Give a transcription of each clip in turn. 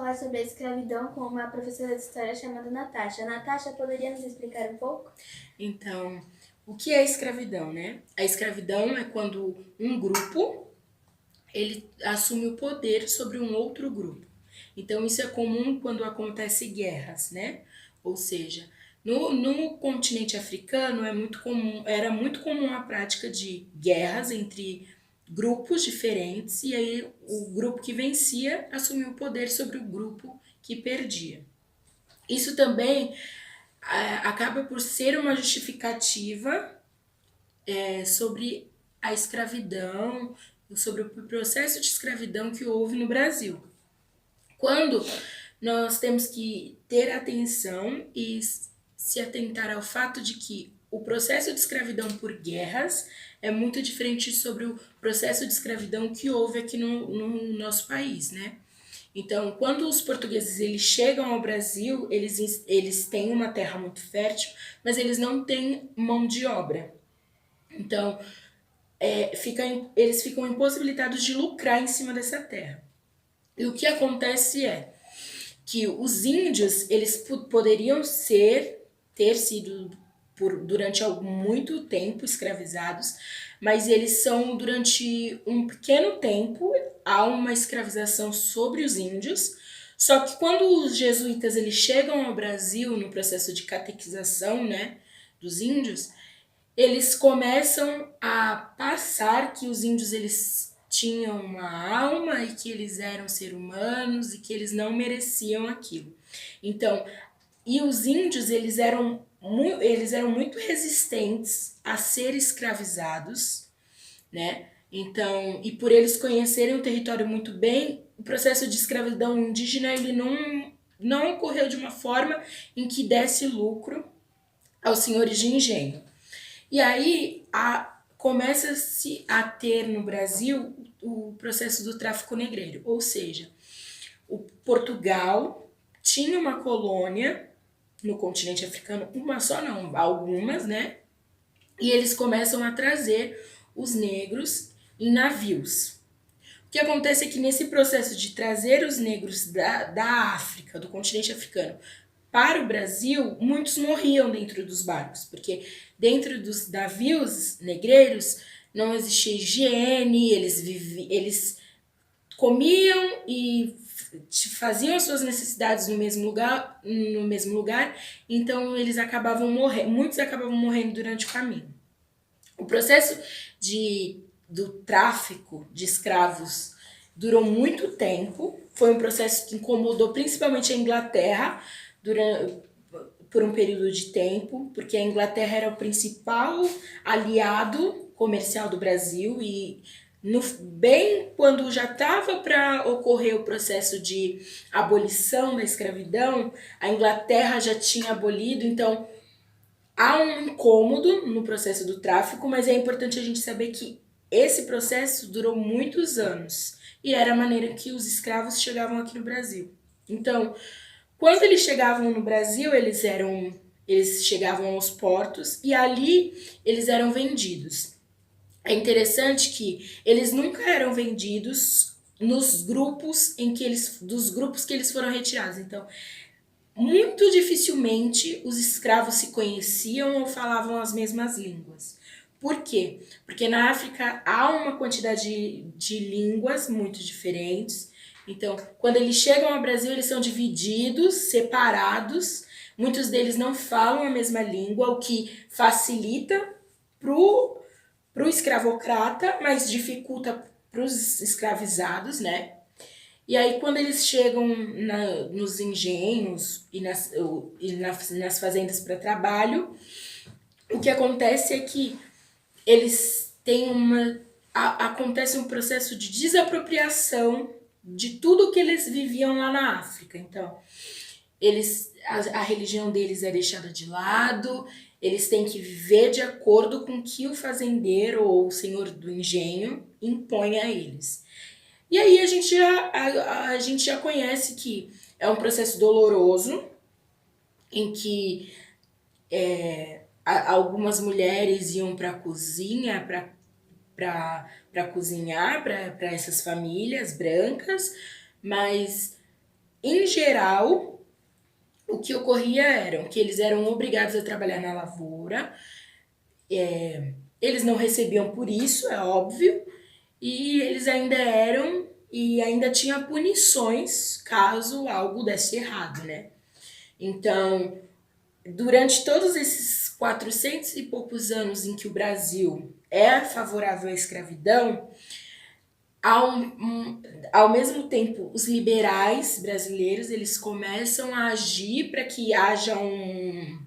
falar sobre a escravidão com uma professora de história chamada Natasha. Natasha, poderia nos explicar um pouco? Então, o que é escravidão, né? A escravidão é quando um grupo ele assume o poder sobre um outro grupo. Então, isso é comum quando acontece guerras, né? Ou seja, no continente africano era muito comum a prática de guerras entre grupos diferentes e aí o grupo que vencia assumia o poder sobre o grupo que perdia. Isso também acaba por ser uma justificativa sobre a escravidão, sobre o processo de escravidão que houve no Brasil. Quando nós temos que ter atenção e se atentar ao fato de que o processo de escravidão por guerras é muito diferente sobre o processo de escravidão que houve aqui no nosso país, né? Então, quando os portugueses eles chegam ao Brasil, eles têm uma terra muito fértil, mas eles não têm mão de obra. Então, eles ficam impossibilitados de lucrar em cima dessa terra. E o que acontece é que os índios eles poderiam ter sido durante muito tempo escravizados, mas eles são durante um pequeno tempo há uma escravização sobre os índios. Só que quando os jesuítas eles chegam ao Brasil no processo de catequização, né, dos índios, eles começam a passar que os índios eles tinham uma alma e que eles eram seres humanos e que eles não mereciam aquilo. Então, e os índios eles eram muito resistentes a ser escravizados, né? Então, e por eles conhecerem o território muito bem, o processo de escravidão indígena ele não ocorreu de uma forma em que desse lucro aos senhores de engenho. E aí começa-se a ter no Brasil o processo do tráfico negreiro, ou seja, o Portugal tinha uma colônia no continente africano, uma só não, algumas, né? E eles começam a trazer os negros em navios. O que acontece é que nesse processo de trazer os negros da África, do continente africano, para o Brasil, muitos morriam dentro dos barcos, porque dentro dos navios negreiros não existia higiene, eles comiam e faziam as suas necessidades no mesmo lugar, então eles acabavam morrendo, muitos acabavam morrendo durante o caminho. O processo do tráfico de escravos durou muito tempo, foi um processo que incomodou principalmente a Inglaterra por um período de tempo, porque a Inglaterra era o principal aliado comercial do Brasil e bem quando já estava para ocorrer o processo de abolição da escravidão, a Inglaterra já tinha abolido, então há um incômodo no processo do tráfico, mas é importante a gente saber que esse processo durou muitos anos e era a maneira que os escravos chegavam aqui no Brasil. Então, quando eles chegavam no Brasil, eles chegavam aos portos e ali eles eram vendidos. É interessante que eles nunca eram vendidos nos grupos dos grupos que eles foram retirados. Então, muito dificilmente os escravos se conheciam ou falavam as mesmas línguas. Por quê? Porque na África há uma quantidade de línguas muito diferentes. Então, quando eles chegam ao Brasil, eles são divididos, separados. Muitos deles não falam a mesma língua, o que facilita para o escravocrata, mas dificulta para os escravizados, né? E aí, quando eles chegam nos engenhos nas fazendas para trabalho, o que acontece é que eles têm acontece um processo de desapropriação de tudo que eles viviam lá na África. Então, a religião deles é deixada de lado, eles têm que viver de acordo com o que o fazendeiro ou o senhor do engenho impõe a eles. E aí a gente já conhece que é um processo doloroso, em que algumas mulheres iam para a cozinha para cozinhar para essas famílias brancas, mas em geral, o que ocorria era que eles eram obrigados a trabalhar na lavoura, eles não recebiam por isso, é óbvio, e eles ainda eram e ainda tinha punições caso algo desse errado, né? Então, durante todos esses 400 e poucos anos em que o Brasil é favorável à escravidão, ao mesmo tempo, os liberais brasileiros eles começam a agir para que haja um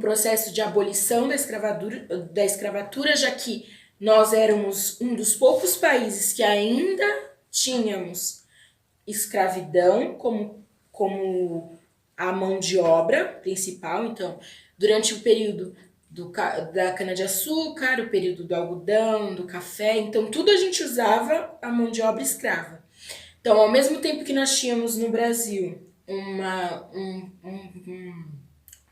processo de abolição da escravatura, já que nós éramos um dos poucos países que ainda tínhamos escravidão como a mão de obra principal. Então, durante o período da cana-de-açúcar, o período do algodão, do café, então tudo a gente usava a mão de obra escrava. Então, ao mesmo tempo que nós tínhamos no Brasil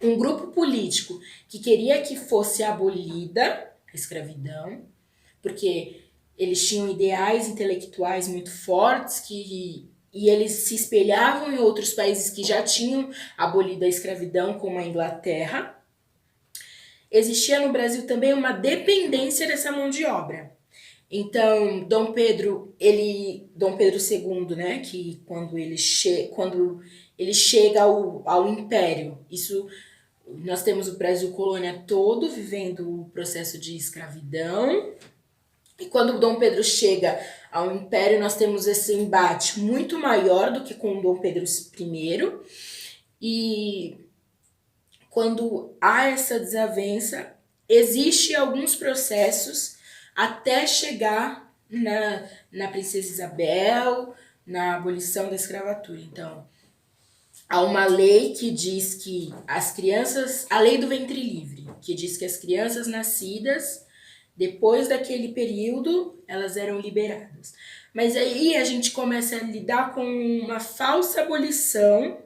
um grupo político que queria que fosse abolida a escravidão, porque eles tinham ideais intelectuais muito fortes e eles se espelhavam em outros países que já tinham abolido a escravidão, como a Inglaterra. Existia no Brasil também uma dependência dessa mão de obra. Então, Dom Pedro II, né, que quando ele chega ao Império, isso nós temos o Brasil colônia todo vivendo o processo de escravidão. E quando Dom Pedro chega ao Império, nós temos esse embate muito maior do que com Dom Pedro I. E quando há essa desavença, existem alguns processos até chegar na Princesa Isabel, na abolição da escravatura. Então, há uma lei que diz que as crianças, a lei do ventre livre, que diz que as crianças nascidas depois daquele período, elas eram liberadas. Mas aí a gente começa a lidar com uma falsa abolição,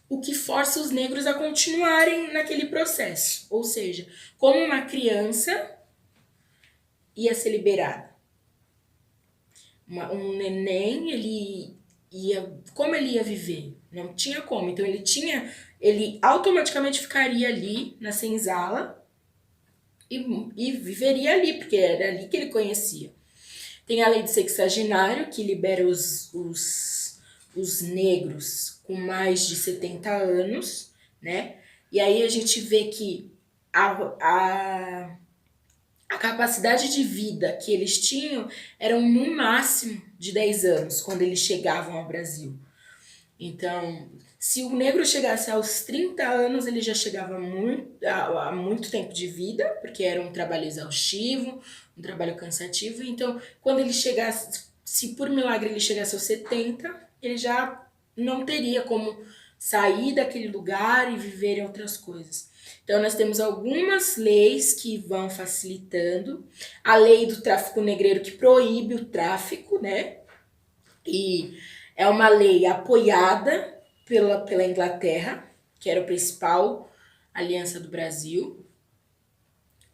o que força os negros a continuarem naquele processo. Ou seja, como uma criança ia ser liberada. Um neném, como ele ia viver? Não tinha como. Então ele automaticamente ficaria ali na senzala e viveria ali, porque era ali que ele conhecia. Tem a lei do sexagenário, que libera os negros com mais de 70 anos, né? E aí a gente vê que a capacidade de vida que eles tinham era no máximo de 10 anos, quando eles chegavam ao Brasil. Então, se o negro chegasse aos 30 anos, ele já chegava a muito tempo de vida, porque era um trabalho exaustivo, um trabalho cansativo. Então, quando ele chegasse, se por milagre ele chegasse aos 70, ele já não teria como sair daquele lugar e viver em outras coisas. Então, nós temos algumas leis que vão facilitando. A lei do tráfico negreiro, que proíbe o tráfico, né? E é uma lei apoiada pela Inglaterra, que era a principal aliança do Brasil.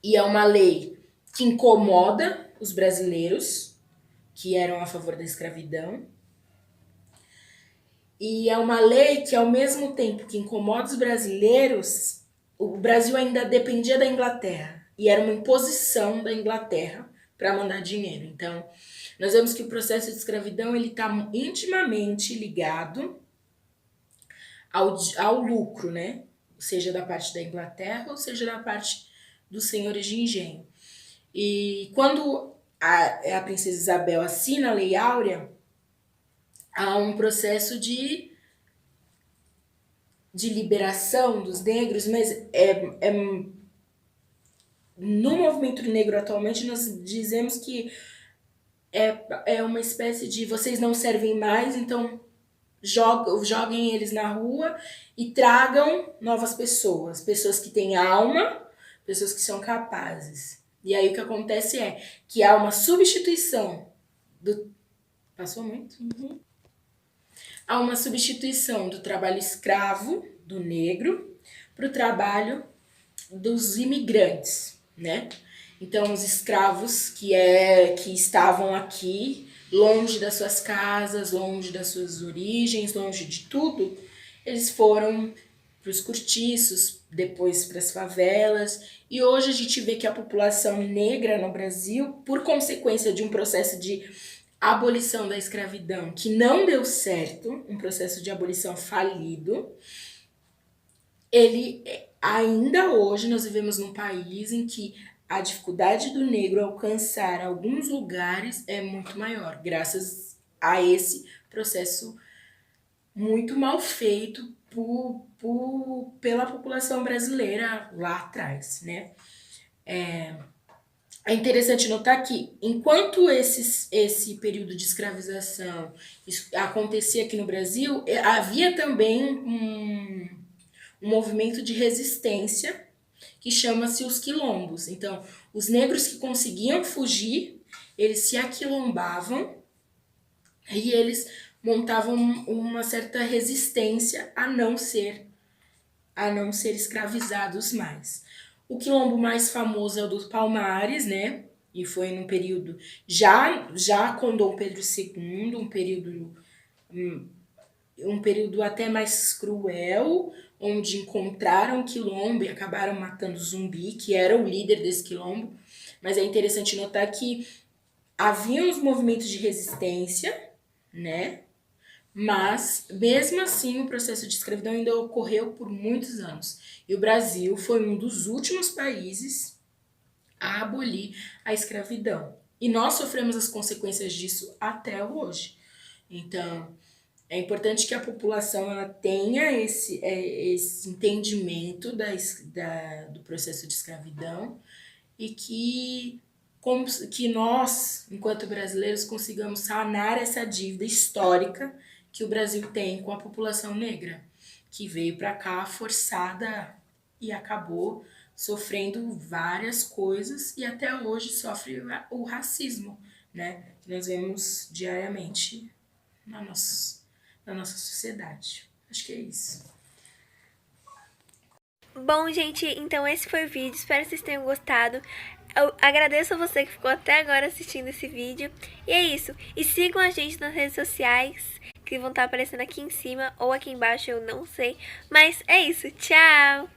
E é uma lei que incomoda os brasileiros, que eram a favor da escravidão. E é uma lei que, ao mesmo tempo que incomoda os brasileiros, o Brasil ainda dependia da Inglaterra. E era uma imposição da Inglaterra para mandar dinheiro. Então, nós vemos que o processo de escravidão está intimamente ligado ao lucro, né? Seja da parte da Inglaterra ou seja da parte dos senhores de engenho. E quando a Princesa Isabel assina a Lei Áurea, há um processo de liberação dos negros, mas no movimento negro atualmente nós dizemos que é uma espécie de vocês não servem mais, então joguem eles na rua e tragam novas pessoas que têm alma, pessoas que são capazes. E aí o que acontece é que há uma substituição do... Passou muito? Uhum. Há uma substituição do trabalho escravo, do negro, para o trabalho dos imigrantes, né? Então, os escravos que estavam aqui longe das suas casas, longe das suas origens, longe de tudo, eles foram para os cortiços, depois para as favelas, e hoje a gente vê que a população negra no Brasil, por consequência de um processo de abolição da escravidão que não deu certo, um processo de abolição falido, ele ainda hoje nós vivemos num país em que a dificuldade do negro alcançar alguns lugares é muito maior, graças a esse processo muito mal feito pela população brasileira lá atrás, né? É interessante notar que, enquanto esse período de escravização acontecia aqui no Brasil, havia também um movimento de resistência que chama-se os quilombos. Então, os negros que conseguiam fugir, eles se aquilombavam e eles montavam uma certa resistência a não ser escravizados mais. O quilombo mais famoso é o dos Palmares, né? E foi num período já com Dom Pedro II, um período até mais cruel, onde encontraram o quilombo e acabaram matando o Zumbi, que era o líder desse quilombo. Mas é interessante notar que haviam os movimentos de resistência, né? Mas, mesmo assim, o processo de escravidão ainda ocorreu por muitos anos. E o Brasil foi um dos últimos países a abolir a escravidão. E nós sofremos as consequências disso até hoje. Então, é importante que a população ela tenha esse entendimento do processo de escravidão e que nós, enquanto brasileiros, consigamos sanar essa dívida histórica que o Brasil tem com a população negra, que veio para cá forçada e acabou sofrendo várias coisas e até hoje sofre o racismo, né? Que nós vemos diariamente na nossa sociedade. Acho que é isso. Bom, gente, então esse foi o vídeo. Espero que vocês tenham gostado. Eu agradeço a você que ficou até agora assistindo esse vídeo. E é isso. E sigam a gente nas redes sociais, que vão estar aparecendo aqui em cima ou aqui embaixo, eu não sei. Mas é isso. Tchau!